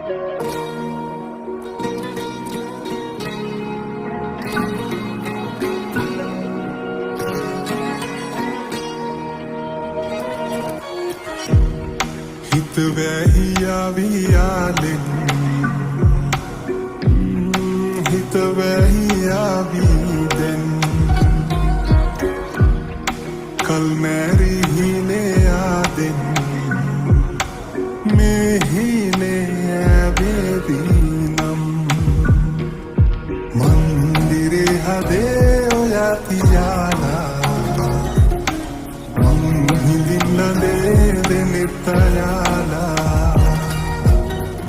හිත වැහියාවියාලෙන් හිත වැහියාවීදෙන් කල්මැරි හිනේ ආදෙන් මේ හිනේ ඇවේවීනම් මන්දිරේ හදේ ඔයා තියාලා හිඳින්නදේ දෙනෙත්තයාලා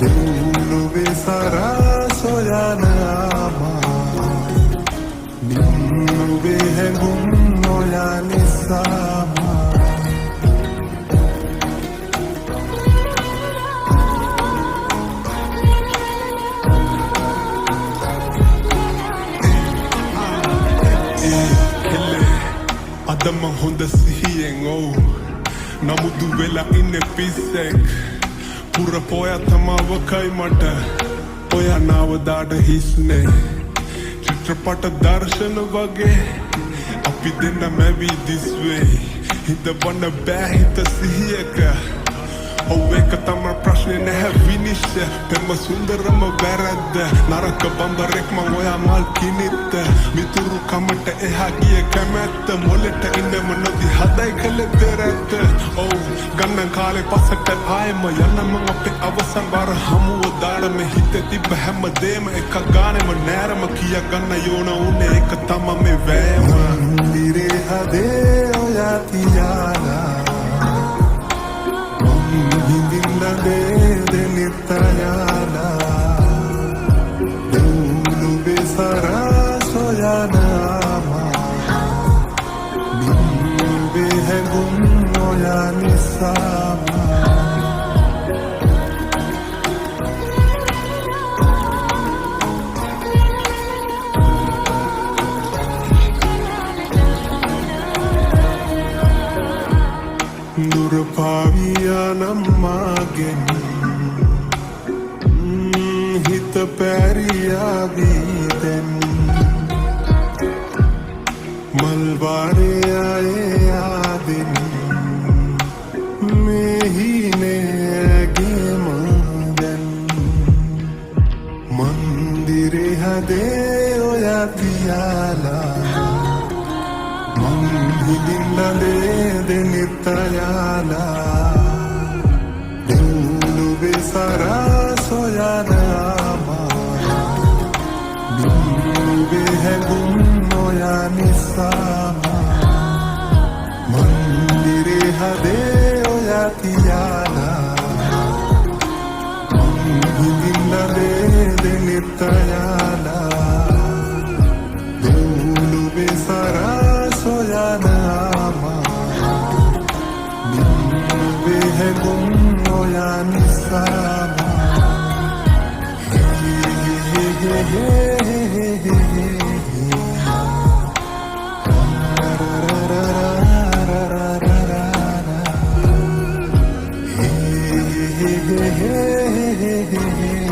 දෙව්ලොවේ සරා සොයනාමා නිම්නුවේ හැඟුම් ඔයා නිසාමා අදම හොඳ සිහියෙන් ඔව් නමුදු වෙලා ඉන්නේ පිස්සෙක් පුර පොය තමාවකයි මට ඔයා නාවදාඩ හිස්නේ චිත්‍රපට දර්ශන වගේ අපි දෙන්න මැවී දිස්වේ හිතවන්න බෑ හිත සිහියක ඔව් එක තමයි ප්‍රශ්නේ නැහැ විනිශ්චය පෙම සුන්දරම වැරද්ද නරක බම්බරෙක් මං ඔයා මල් කිනිත්ත මිතුරු කමට එහා ගිය කැමැත්ත මොලට ඉන්නම නොදී හදයි කළ දෙරැත්ත ඔව් ගන්න කාලේ පස්සට ආයෙම යන්න මං අපේ අවසන් වාර හමුව දාඩම හිතේ තිබ්බ හැම දේම එක ගානෙම නෑරම කියා ගන්න යෝන උනේ එක තමයි මේ වෑම මන්දිරේ හදේ ඔයා තියාලා හිඳින්නදේ දෙනෙත්තයාලා දෙව්ලොවේ සරා සොයනාමා නිම්නුවේ හැඟුම් ඔයා නිසාමා දුර පාවියානම් මාගෙන් හිත පැරියාවීදැන් මල්වාරේ ආයේ ආදෙන් මෙහිනේගේ මදැන් මන්දිරේ හදේ ඔයා තියාලා හිඳින්නදේ දෙනෙත්තයාලා දෙව්ලොවේ සරා සොයනාමා නිම්නුවේ හැඟුම් ඔයා නිසාමා මන්දිරේ හදේ ඔයා තියාලා හිඳින්නදේ දෙනෙත්තයාලා දෙව්ලොවේ සරා සොයනාමා නිම්නුවේ හැඟුම් ඔයා නිසාමා hey